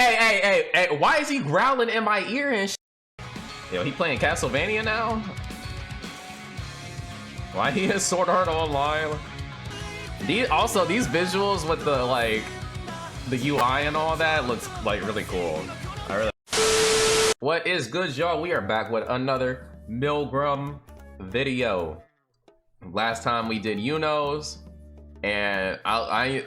Hey, why is he growling in my ear and shit? Yo, he playing Castlevania now? Why he is Sword Art Online? These visuals with the like the UI and all that looks like really cool. What is good, y'all? We are back with another MILGRAM video. Last time we did Unos, and I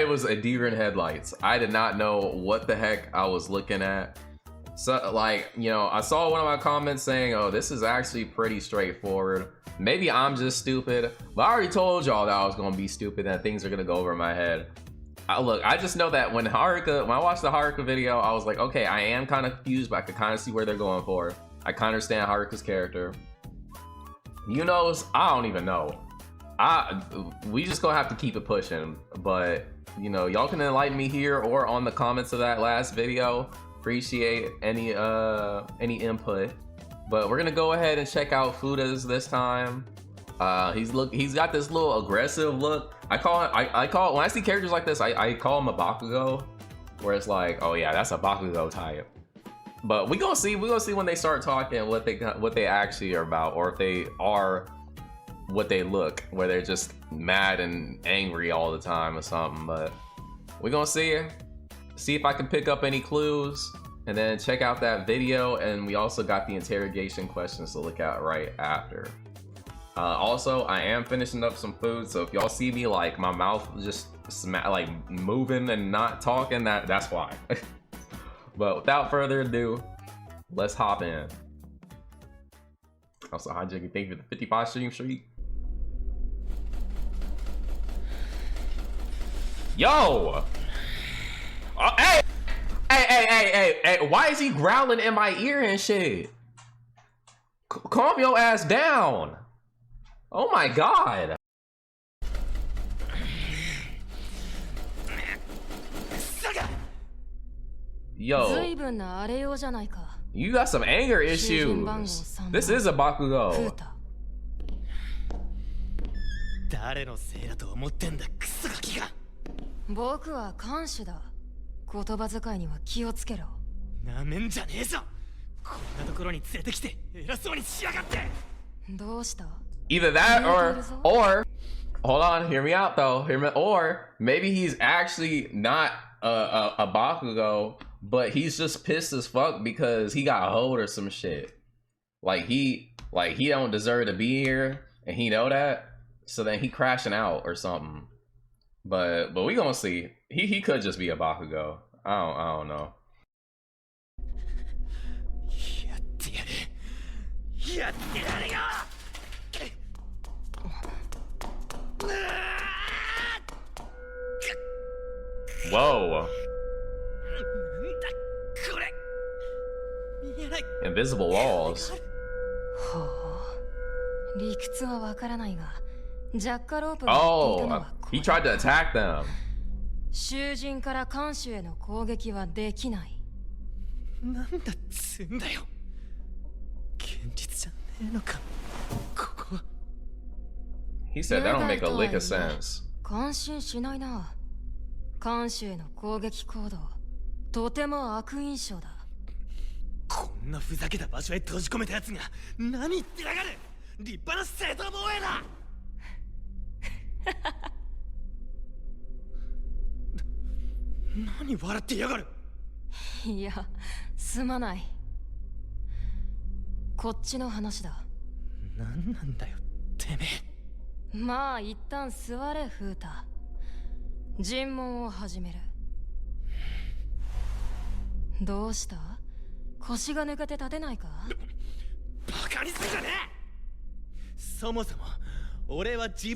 was a deer in headlights. I did not know what the heck I was looking at. So like, you know, I saw one of my comments saying, oh, this is actually pretty straightforward. Maybe I'm just stupid, but I already told y'all that I was gonna be stupid and things are gonna go over my head. Look, I just know that when I watched the Haruka video, I was like, okay, I am kind of confused, but I could kind of see where they're going for. I kind of understand Haruka's character. Unos, I don't even know. We just gonna have to keep it pushing, but you know, y'all can enlighten me here or on the comments of that last video. Appreciate any input. But we're gonna go ahead and check out Futa's this time. He's got this little aggressive look. I call it when I see characters like this, I call him a Bakugo, where it's like, oh yeah, that's a Bakugo type. But we gonna see when they start talking what they actually are about, or if they are what they look, where they're just mad and angry all the time or something. But we're gonna see if I can pick up any clues, and then check out that video. And we also got the interrogation questions to look at right after. Also, I am finishing up some food, so if y'all see me like my mouth just like moving and not talking, that's why. But without further ado, let's hop in. Also, hi Jiggy, thank you for the 55 stream. Yo! Hey, why is he growling in my ear and shit? Calm your ass down. Oh my god. Yo, you got some anger issues. This is a Bakugo. Either that or hold on, hear me out though. Or maybe he's actually not a Bakugo, but he's just pissed as fuck because he got hold or some shit. Like he don't deserve to be here, and he know that, so then he crashing out or something. But we gonna see. He could just be a Bakugo. I don't know. Whoa. Invisible walls. Oh, he tried to attack them. He said that don't make a lick of sense.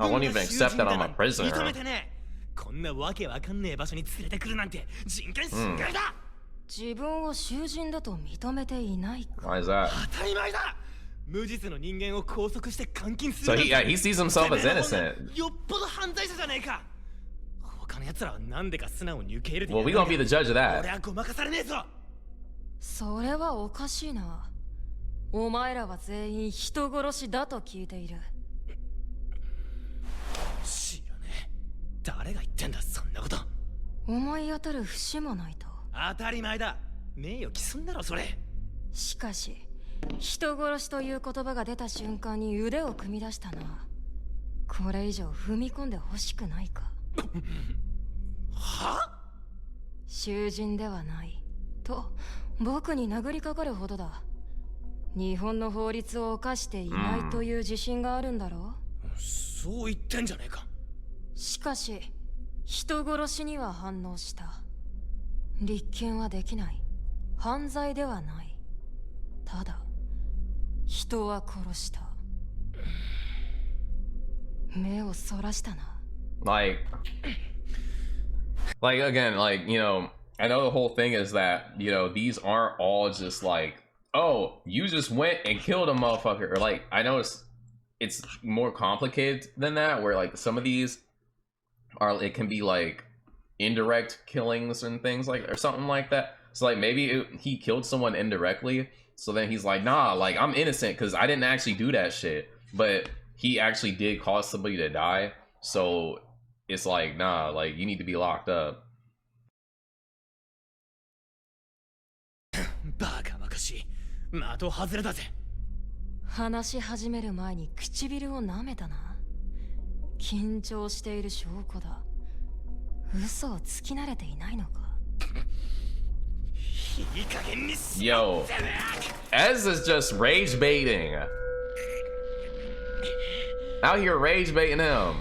I won't even accept that I'm a prisoner. Why is that? So he sees himself as innocent. Well, we gonna be the judge of that. 当たり前だ。名誉毀損だろそれ。しかし人殺しという言葉が出た瞬間に腕を組み出したな。これ以上踏み込んでほしくないか。は？囚人ではないと僕に殴りかかるほどだ。日本の法律を犯していないという自信があるんだろう。そう言ってんじゃねえか。しかし人殺しには反応した。立件はできない。犯罪ではない。ただ人は殺した。目をそらしたな。Like again, like, you know, I know the whole thing is that, you know, these aren't all just like, oh, you just went and killed a motherfucker. Or like, I know it's more complicated than that, where like some of these are, it can be like indirect killings and things like, or something like that. So like maybe he killed someone indirectly. So then he's like, nah, like I'm innocent because I didn't actually do that shit. But he actually did cause somebody to die. So it's like, nah, like you need to be locked up. バカバカしい。的外れだぜ。話し始める前に唇を舐めたな。緊張している証拠だ。嘘をつき慣れていないのか。いい加減にし Yo, Ez is just rage baiting. Out here rage baiting him.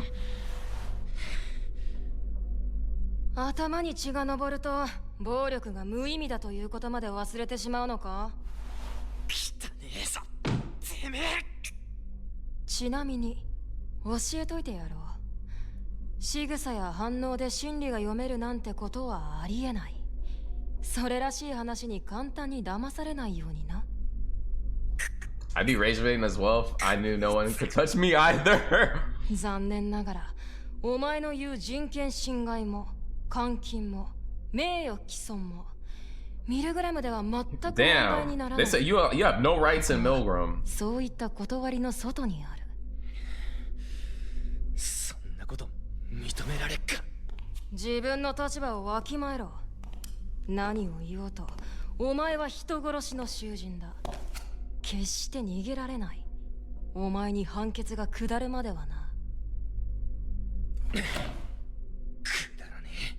頭に血が上ると暴力が無意味だということまで忘れてしまうのか。汚ねえぞてめえ。ちなみに教えといてやろう。仕草や反応で心理が読めるなんてことはありえない。それらしい話に簡単に騙されないようにな。I'd be rage baiting as well if I knew no one could touch me either. 残念ながらお前の言う人権侵害も監禁も名誉毀損もミルグラムでは全く問題にならない。 They said you have no rights in MILGRAM. そういった断りの外にある。そんなこと認められっか。自分の立場をわきまえろ。何を言おうとお前は人殺しの囚人だ。決して逃げられない。お前に判決が下るまではな。くだらねえ。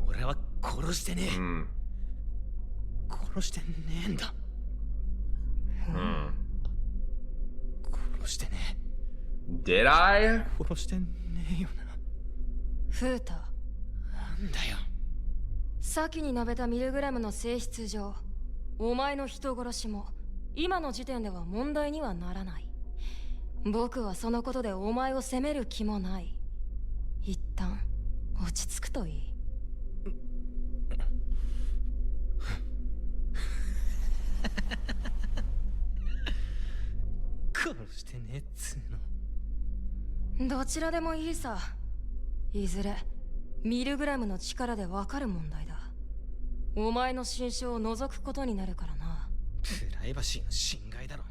俺は殺してねえ。殺してねえんだ。殺してねえ。Did I? 殺してねえよな。フータ。なんだよ。先に述べたミルグラムの性質上、お前の人殺しも今の時点では問題にはならない。僕はそのことでお前を責める気もない。一旦落ち着くといい。殺してねえっつうの。どちらでもいいさ。いずれミルグラムの力でわかる問題だ。お前の心証を覗くことになるからな。プライバシーの侵害だろ。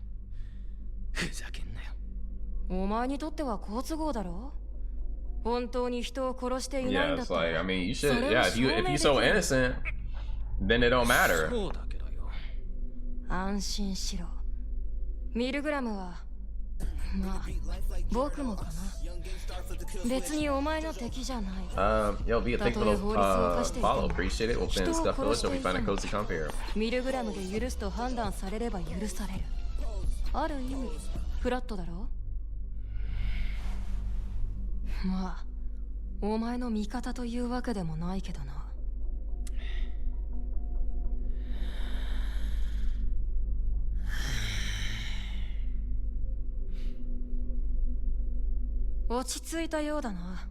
ふざけんなよ。お前にとっては好都合だろ。本当に人を殺していないんだったら。Yeah, it's like, I mean, you should, yeah, if you're so innocent, then it don't matter. そうだけどよ。安心しろ。ミルグラムは、まあ、僕もかな。別にお前の敵じゃない。Yo, Via, thanks for the follow. Appreciate it. Within Scuff Village, you'll be finding cozy comp here. ミルグラムで許すと判断されれば許される。ある意味、フラットだろ。まあ、お前の味方というわけでもないけどな。落ち着いたようだな。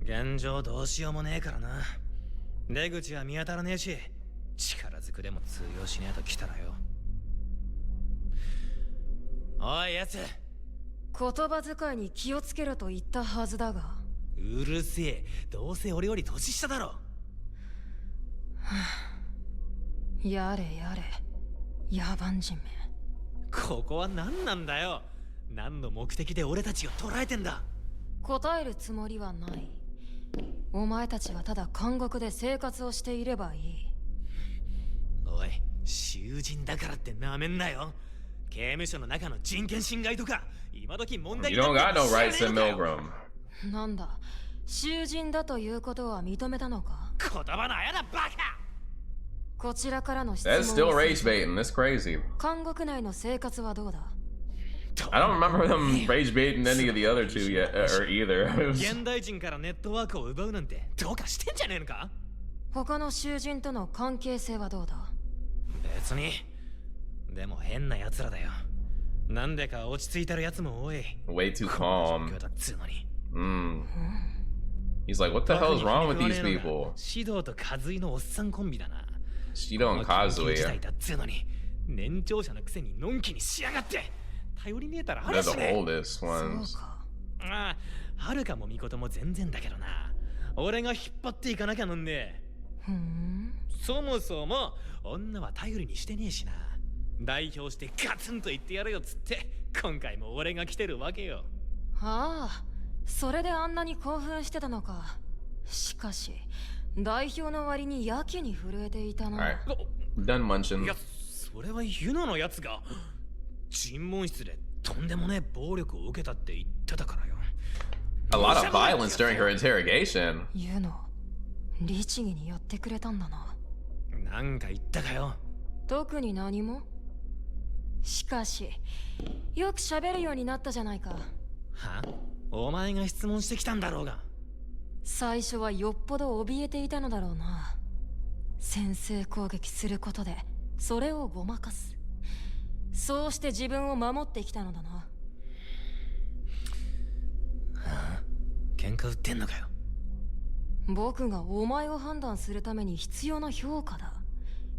現状どうしようもねえからな。出口は見当たらねえし、力ずくでも通用しねえと来たらよ。おいやつ、言葉遣いに気をつけろと言ったはずだが。うるせえ。どうせ俺より年下だろ。やれやれ、野蛮人め。ここは何なんだよ。何の目的で俺たちを捕らえてんだ。答えるつもりはない。お前たちはただ監獄で生活をしていればいい。おい、囚人だからってなめんなよ。刑務所の中の人権侵害とか今時問題 You don't got no rights in MILGRAM. なんだ、囚人だということは認めたのか？言葉のあやだバカ。こちらからの質問 That's still rage baiting. That's crazy. 監獄内の生活はどうだ？ I don't remember them rage baiting any of the other two yet, or either. 現代人からネットワークを奪うなんてどうかしてんじゃねえのか？他の囚人との関係性はどうだ？別に。でも変な奴らだよ。なんでか落ち着いてる奴も多い。 Way too calm. だっつうのに。He's like, what the hell is wrong with these people? シドとカズイのおっさんコンビだな。シドand Kazuya. だっつうのに年長者のくせにのんきにしやがって。頼りねえたら They're 話 the ね。oldest ones. そうか。ああ、はるかもみことも全然だけどな。俺が引っ張っていかなきゃなんねえ。そもそも女は頼りにしてねえしな。代表してガツンと言ってやるよっつって今回も俺が来てるわけよ。ああ、それであんなに興奮してたのか。しかし代表の割にやけに震えていたな。Alright, done munching. いや、それはユノのやつが尋問室でとんでもねえ暴力を受けたって言ってたからよ。A lot of violence during her interrogation. ユノ、律儀にやってくれたんだな。なんか言ったかよ。特に何も。しかしよく喋るようになったじゃないか。は？お前が質問してきたんだろうが。最初はよっぽど怯えていたのだろうな。先制攻撃することでそれをごまかす。そうして自分を守ってきたのだな。はあ？喧嘩売ってんのかよ。僕がお前を判断するために必要な評価だ。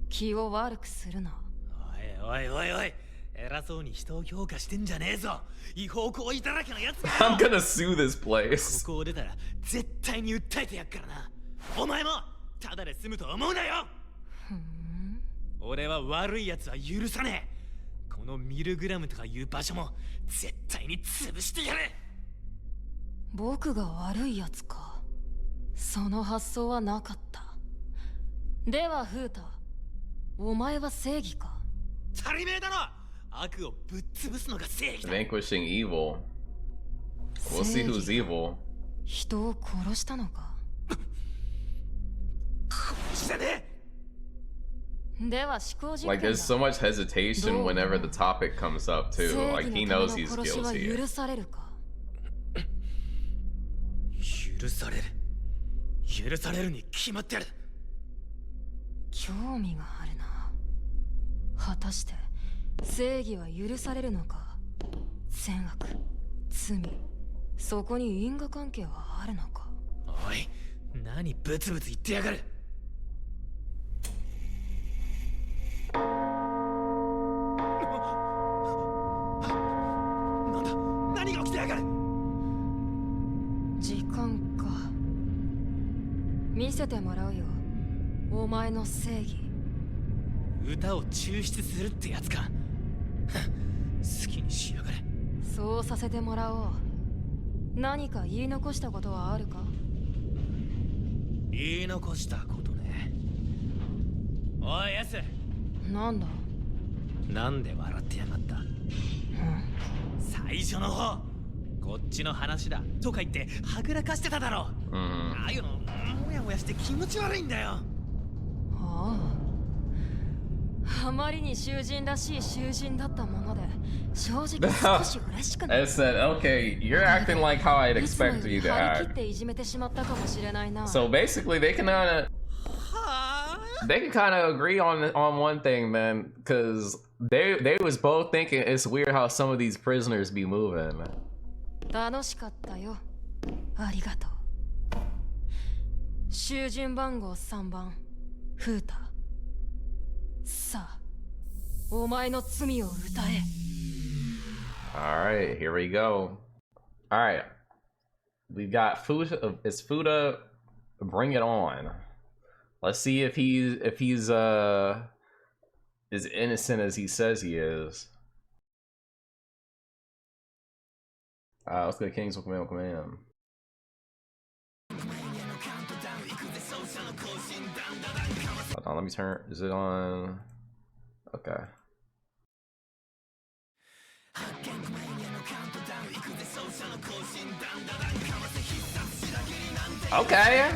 気を悪くするな。おいおいおいおい、偉そうに人を評価してんじゃねえぞ。違法行為だらけのやつが。I'm gonna sue this place. ここを出たら絶対に訴えてやっからな。お前もただで済むと思うなよ。俺は悪いやつは許さねえ。このミルグラムとかいう場所も絶対に潰してやる。僕が悪いやつか。その発想はなかった。ではフータ、お前は正義か？足りめえだろ。悪をぶっ潰すのが正義だ。 Vanquishing evil. We'll see who's evil. 人を殺したのか？殺してねえ。では思考実験 Like だ。 there's so much hesitation whenever the topic comes up too. Like he knows he's 正義のための殺し guilty. は許されるか？許される。許されるに決まってる。興味があるな。果たして正義は許されるのか？善悪、罪、そこに因果関係はあるのか？おい、何ブツブツ言ってやがる。なんだ、何が起きてやがる。時間か。見せてもらうよ、お前の正義。歌を抽出するってやつか。好きにしやがれ。そうさせてもらおう。何か言い残したことはあるか？言い残したことね。おいやす、なんだ？なんで笑ってやがった？最初の方、こっちの話だとか言ってはぐらかしてただろ。ああいうのもやもやして気持ち悪いんだよ。あまりに囚人らしい囚人だったもので、正直少し嬉しくない。 I said, okay, you're acting like how I'd いつもよ expect り you to 張り切っ act. ていじめてしまったかもしれないな。 So basically, they can kind of agree on one thing, man, because they was both thinking it's weird how some of these prisoners be moving. 楽しかったよ。ありがとう。囚人番号3番、フータ。さあ、お前の罪を歌え。All right, here we go. All right, we got Futa. It's Futa. Bring it on. Let's see if he's as innocent as he says he is. Let's go, Kings. Welcome in. Hold on, let me turn. Is it on? Okay. Okay.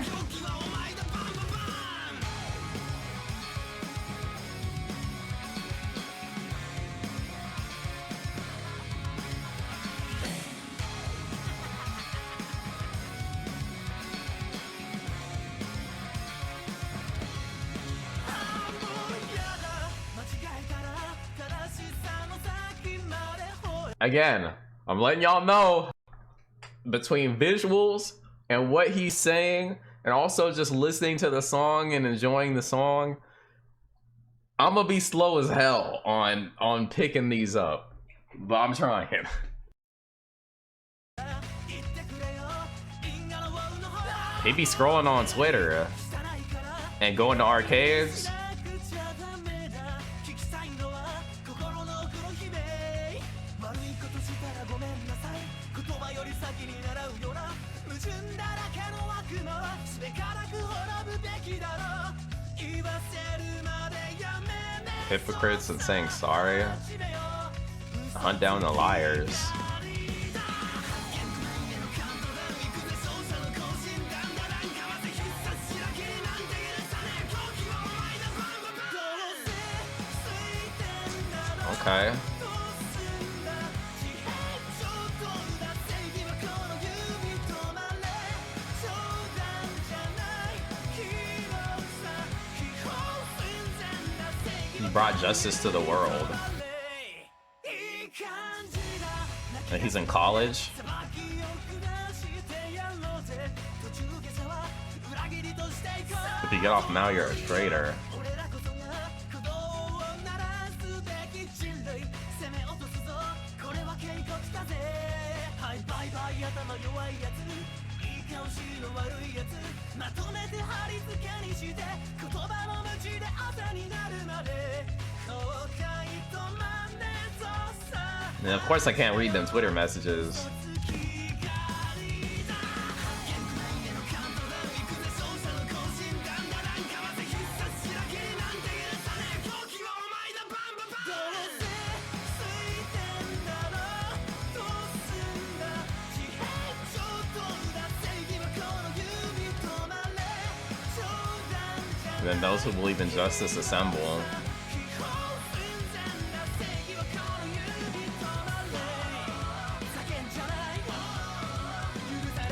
Again, I'm letting y'all know, between visuals and what he's saying, and also just listening to the song and enjoying the song, I'm gonna be slow as hell on picking these up, but I'm trying. He be scrolling on Twitter and going to arcades. Hypocrites and saying sorry. Hunt down the liars. Okay. He brought justice to the world. And he's in college. If you get off now, you're a traitor. And of course I can't read them Twitter messages. And then those who believe in justice assemble.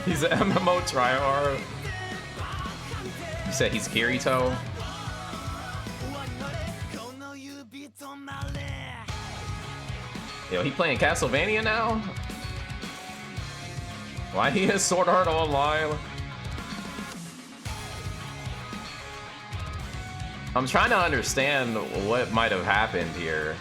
He's an MMO tryhard. You said he's Kirito? Yo, he playing Castlevania now? Why he is Sword Art Online? I'm trying to understand what might have happened here.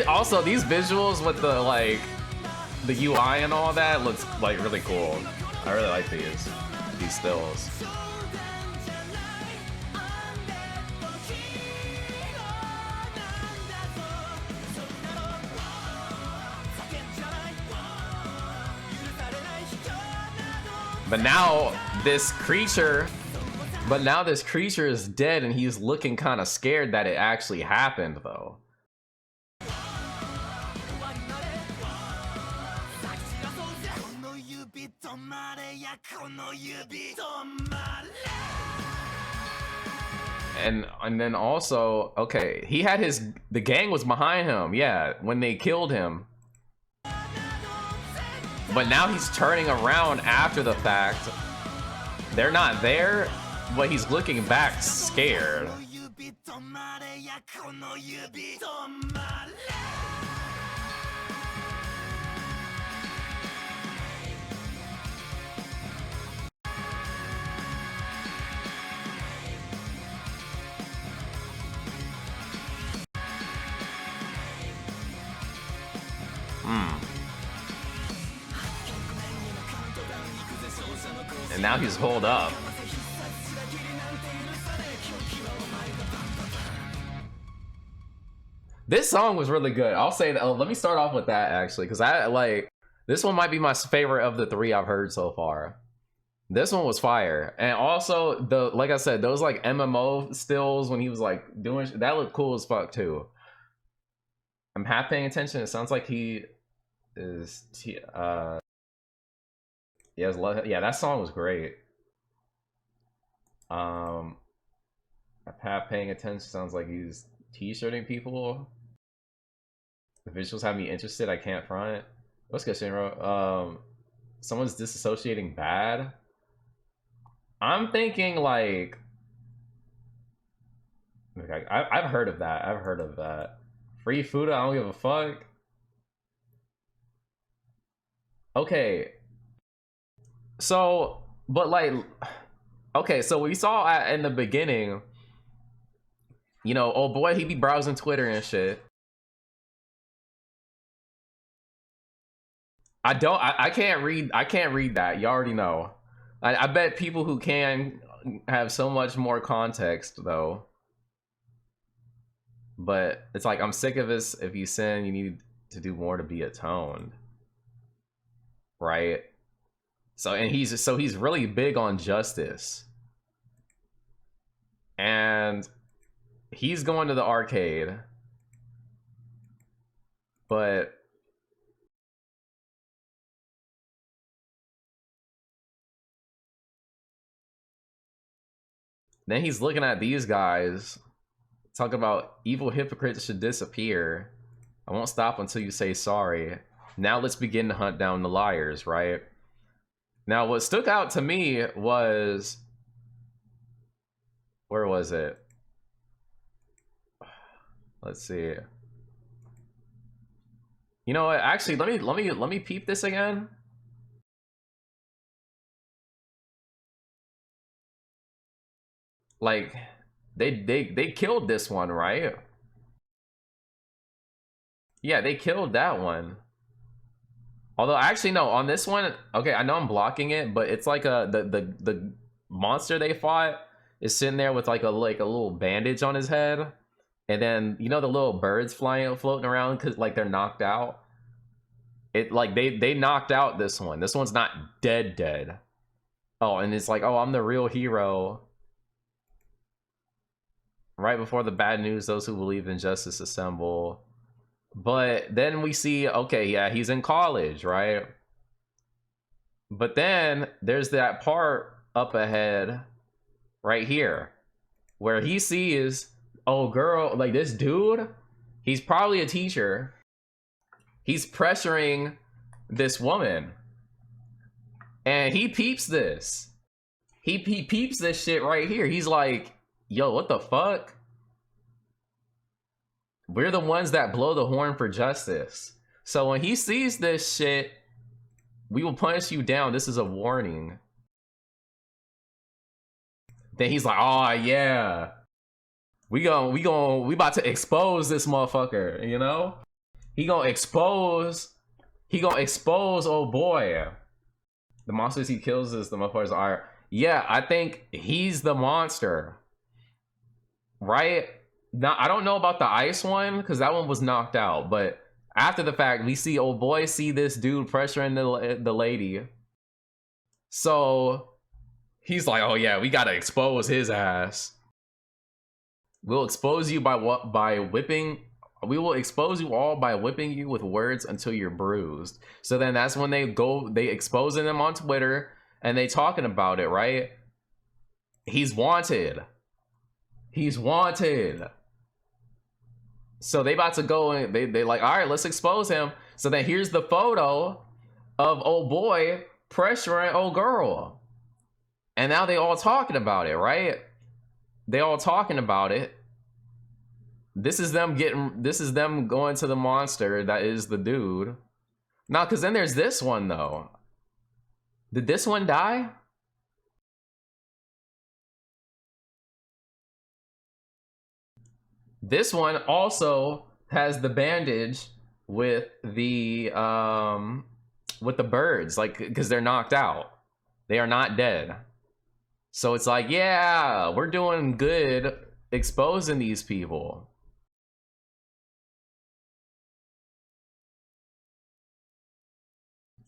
Also, these visuals with the like the UI and all that looks like really cool. I really like these stills. But now this creature is dead, and he's looking kind of scared that it actually happened, though. And then also, okay, he had the gang was behind him, yeah, when they killed him. But now he's turning around after the fact. They're not there, but he's looking back scared. And now he's holed up. This song was really good. I'll say that. Let me start off with that actually, because I like this one might be my favorite of the 3 I've heard so far. This one was fire, and also the like I said, those like MMO stills when he was like doing that looked cool as fuck too. I'm half paying attention. It sounds like he is. Yeah, that song was great. I'm half paying attention. Sounds like he's t-shirting people. The visuals have me interested. I can't front. What's good, Shinro? Someone's disassociating bad. I'm thinking like, okay, I've heard of that. I've heard of that. Free Futa, I don't give a fuck. Okay. So, but like, okay, so we saw in the beginning, you know, oh boy, he be browsing Twitter and shit. I can't read that. You already know. I bet people who can have so much more context though. But it's like, I'm sick of this. If you sin, you need to do more to be atoned. Right? So, and he's really big on justice. And he's going to the arcade. But then he's looking at these guys, talking about evil hypocrites should disappear. I won't stop until you say sorry. Now let's begin to hunt down the liars, right? Now what stuck out to me was, where was it? Let's see. You know what? Actually, let me peep this again. Like, they killed this one, right? Yeah, they killed that one. Although, actually, no, on this one, okay, I know I'm blocking it, but it's like the monster they fought is sitting there with like a little bandage on his head, and then you know the little birds floating around because like they're knocked out. It like they knocked out this one. This one's not dead. Oh, and it's like, oh, I'm the real hero. Right before the bad news, those who believe in justice assemble. But then we see, okay, yeah, he's in college, right? But then there's that part up ahead right here where he sees, oh girl, like this dude, he's probably a teacher. He's pressuring this woman. And he peeps this. He peeps this shit right here. He's like, yo, what the fuck? We're the ones that blow the horn for justice. So when he sees this shit, we will punish you down. This is a warning. Then he's like, oh yeah. We about to expose this motherfucker, you know? He gonna expose, oh boy. The monsters he kills is the motherfuckers are, yeah, I think he's the monster. Right? Now, I don't know about the ice one, because that one was knocked out, but after the fact, we see old boy see this dude pressuring the lady. So he's like, oh yeah, we gotta expose his ass. We'll expose you by whipping. We will expose you all by whipping you with words until you're bruised. So then that's when they exposing him on Twitter and they talking about it, right? He's wanted. He's wanted. So they about to go and they like, all right, let's expose him. So then here's the photo of old boy pressuring old girl. And now they all talking about it, right? They all talking about it. This is them going to the monster that is the dude. Now, because then there's this one though. Did this one die? This one also has the bandage with the birds, like, because they're knocked out. They are not dead. So it's like, yeah, we're doing good exposing these people.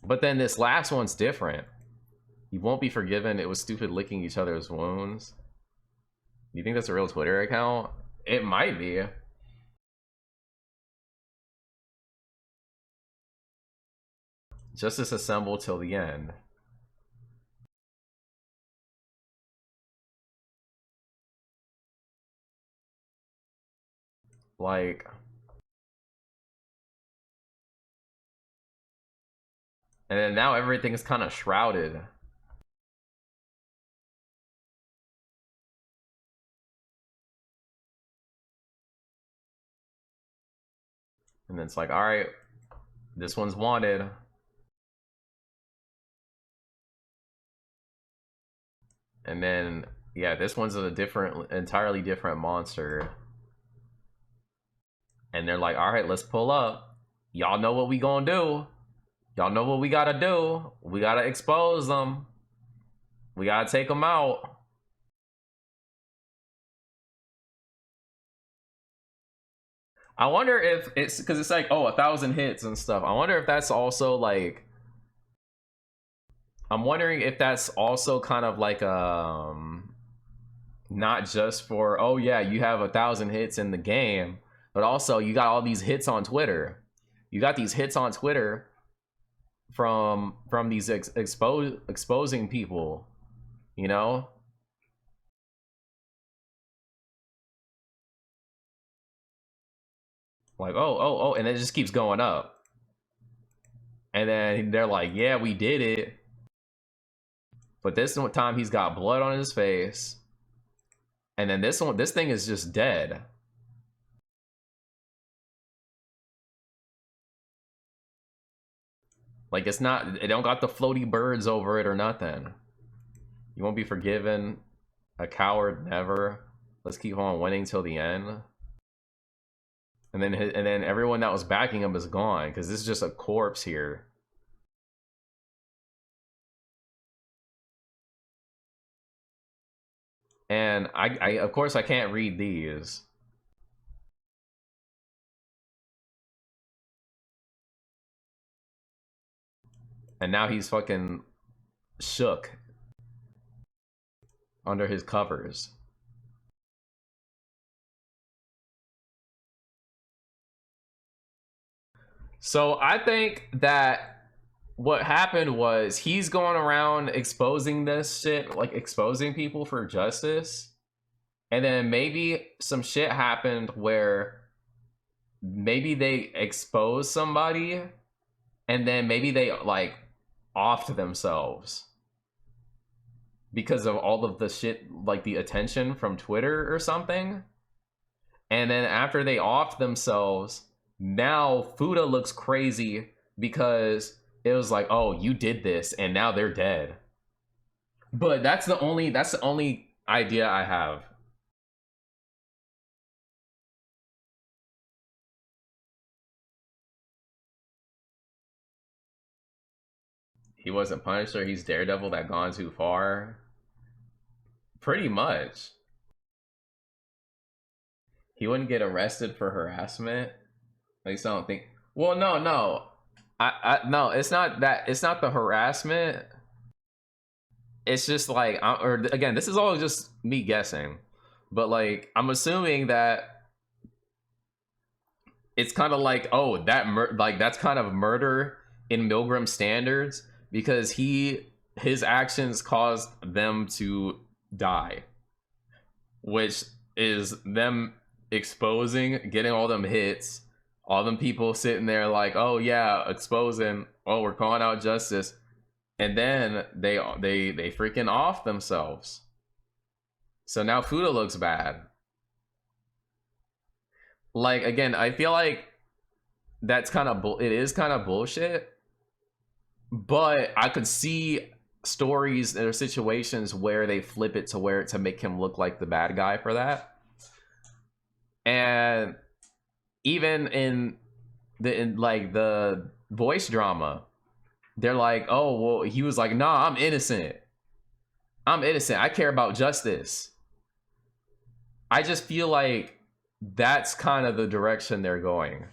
But then this last one's different. You won't be forgiven. It was stupid licking each other's wounds. You think that's a real Twitter account? It might be. Justice assemble till the end. Like, and then now everything is kind of shrouded. And then it's like, all right, this one's wanted. And then, yeah, this one's a different, entirely different monster. And they're like, all right, let's pull up. Y'all know what we gonna do. Y'all know what we gotta do. We gotta expose them. We gotta take them out. I wonder if it's because it's like, oh, 1,000 hits and stuff. I wonder if that's also like, I'm wondering if that's also kind of like not just for, oh yeah, you have 1,000 hits in the game, but also you got all these hits on Twitter. You got these hits on Twitter from these exposing people, you know? Like, oh, and it just keeps going up. And then they're like, yeah, we did it. But this time he's got blood on his face. And then this thing is just dead. Like, it's not, it don't got the floaty birds over it or nothing. You won't be forgiven. A coward, never. Let's keep on winning till the end. And then everyone that was backing him is gone because this is just a corpse here. And I of course I can't read these. And now he's fucking shook under his covers. So I think that what happened was he's going around exposing this shit, like exposing people for justice. And then maybe some shit happened where maybe they exposed somebody and then maybe they like offed themselves because of all of the shit, like the attention from Twitter or something. And then after they offed themselves, now Futa looks crazy because it was like, oh, you did this and now they're dead. But that's the only idea I have. He wasn't Punisher, he's Daredevil that gone too far. Pretty much. He wouldn't get arrested for harassment. At least I don't think. Well, no. No, it's not that. It's not the harassment. It's just like, or again, this is all just me guessing. But like, I'm assuming that it's kind of like, oh, that's kind of murder in MILGRAM standards because his actions caused them to die, which is them exposing, getting all them hits, all them people sitting there like, oh yeah, exposing, oh, we're calling out justice, and then they freaking off themselves. So now Futa looks bad. Like, again, I feel like that's kind of it is kind of bullshit, but I could see stories or situations where they flip it to make him look like the bad guy for that. And even in the voice drama, they're like, oh, well, he was like, nah, I'm innocent. I care about justice. I just feel like that's kind of the direction they're going.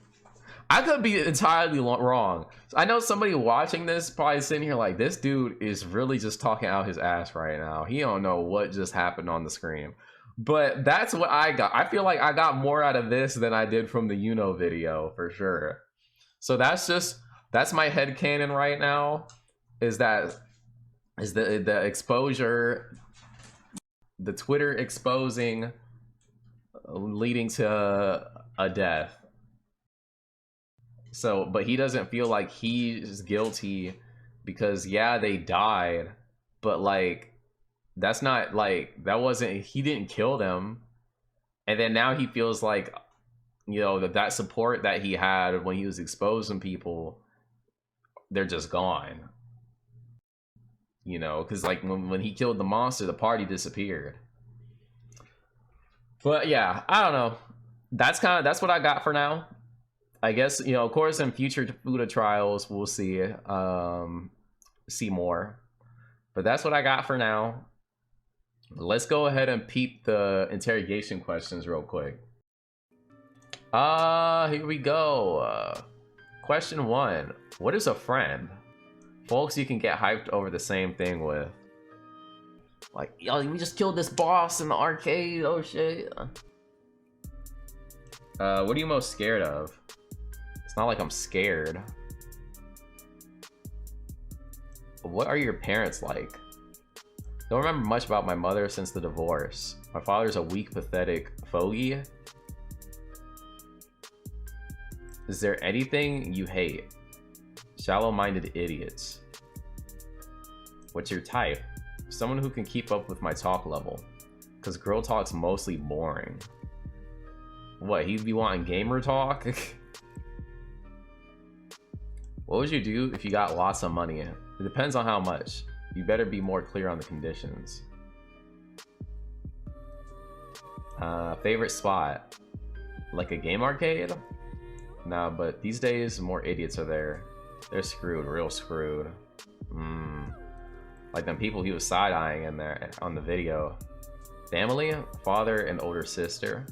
I could be entirely wrong. I know somebody watching this probably sitting here like, this dude is really just talking out his ass right now. He don't know what just happened on the screen. But that's what I got. I feel like I got more out of this than I did from the Yuno video for sure. So that's my headcanon right now. Is the exposure, the Twitter exposing leading to a death. So, but he doesn't feel like he's guilty because yeah, they died, but like that's not like that wasn't, he didn't kill them. And then now he feels like, you know, that support that he had when he was exposing people, they're just gone. You know, because like when he killed the monster, the party disappeared. But yeah, I don't know. That's what I got for now. I guess, you know, of course, in future Futa trials, we'll see more. But that's what I got for now. Let's go ahead and peep the interrogation questions real quick. Here we go. Question 1. What is a friend? Folks you can get hyped over the same thing with. Like, yo, we just killed this boss in the arcade. Oh shit. What are you most scared of? It's not like I'm scared. What are your parents like? Don't remember much about my mother since the divorce. My father's a weak, pathetic fogey. Is there anything you hate? Shallow-minded idiots. What's your type? Someone who can keep up with my talk level. Because girl talk's mostly boring. What, he'd be wanting gamer talk? What would you do if you got lots of money? It depends on how much. You better be more clear on the conditions. Favorite spot? Like a game arcade? Nah, but these days more idiots are there. They're screwed, real screwed. Like them people he was side-eyeing in there on the video. Family, father, and older sister.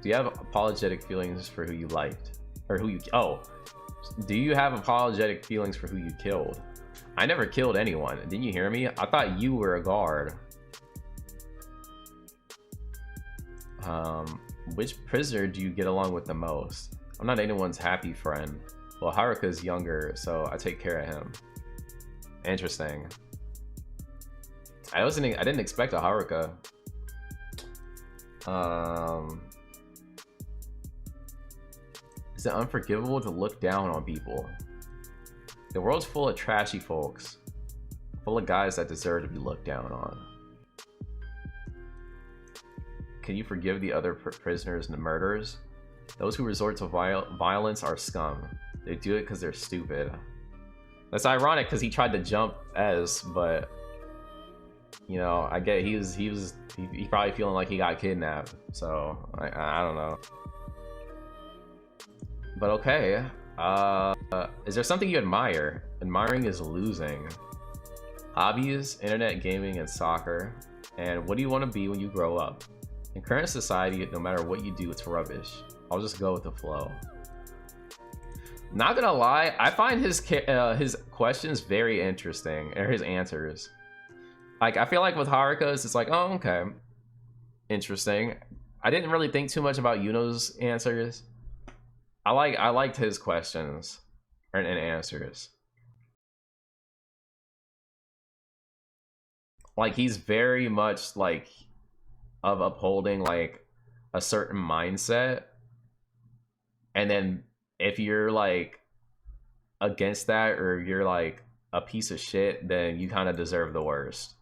Do you have apologetic feelings for who you liked? Or who you... Oh. Do you have apologetic feelings for who you killed? I never killed anyone. Didn't you hear me? I thought you were a guard. Which prisoner do you get along with the most? I'm not anyone's happy friend. Well, Haruka's younger, so I take care of him. Interesting. I didn't expect a Haruka. Is it unforgivable to look down on people? The world's full of trashy folks. Full of guys that deserve to be looked down on. Can you forgive the other prisoners and the murderers? Those who resort to violence are scum. They do it because they're stupid. That's ironic because he tried to jump but you know, I get he's probably feeling like he got kidnapped. So I don't know. But okay. Is there something you admire? Admiring is losing. Hobbies, internet gaming, and soccer. And what do you want to be when you grow up? In current society, no matter what you do, it's rubbish. I'll just go with the flow. Not gonna lie, I find his questions very interesting, or his answers. Like, I feel like with Haruka's, it's like, oh, okay, interesting. I didn't really think too much about Yuno's answers. I liked his questions and answers. Like, he's very much like of upholding like a certain mindset, and then if you're like against that, or you're like a piece of shit, then you kind of deserve the worst.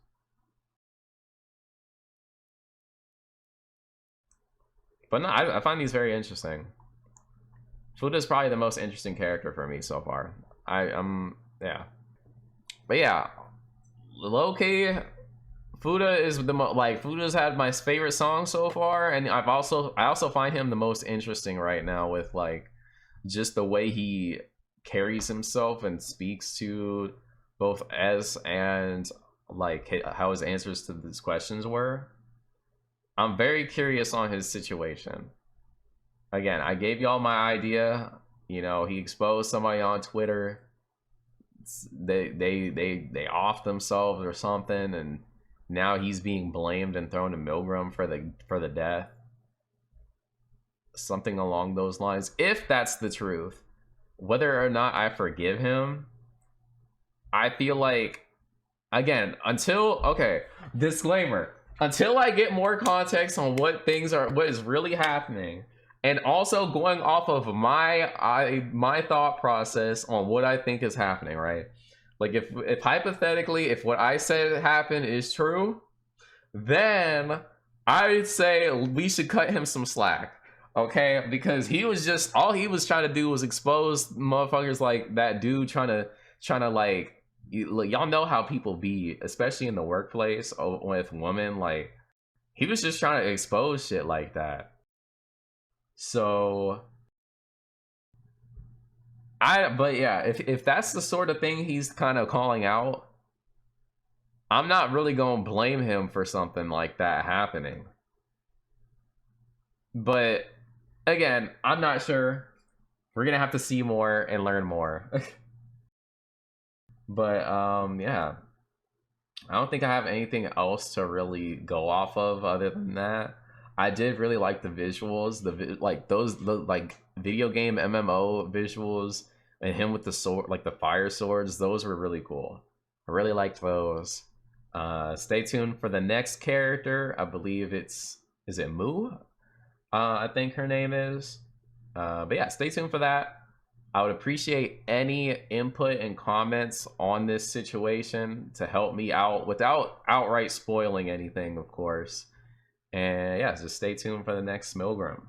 But no, I find these very interesting. Futa is probably the most interesting character for me so far. Yeah. But yeah, low-key, Futa is the Futa's had my favorite song so far, and I also find him the most interesting right now with like just the way he carries himself and speaks to both S and like how his answers to these questions were. I'm very curious on his situation. again, I gave y'all my idea. You know, he exposed somebody on Twitter. They off themselves or something, and now he's being blamed and thrown to MILGRAM for the death. Something along those lines. If that's the truth, whether or not I forgive him, I feel like, again, disclaimer, until I get more context on what is really happening, and also going off of my thought process on what I think is happening, right? Like if hypothetically, if what I said happened is true, then I would say we should cut him some slack. Okay, because all he was trying to do was expose motherfuckers like that dude trying to like, y'all know how people be, especially in the workplace with women. Like, he was just trying to expose shit like that. So but yeah, if that's the sort of thing he's kind of calling out, I'm not really gonna blame him for something like that happening. But again, I'm not sure. We're gonna have to see more and learn more. But yeah, I don't think I have anything else to really go off of other than that. I did really like the visuals, the video game MMO visuals, and him with the sword, like the fire swords. Those were really cool. I really liked those. Stay tuned for the next character. I believe is it Moo? I think her name is. But yeah, stay tuned for that. I would appreciate any input and comments on this situation to help me out without outright spoiling anything, of course. And yeah, just stay tuned for the next MILGRAM.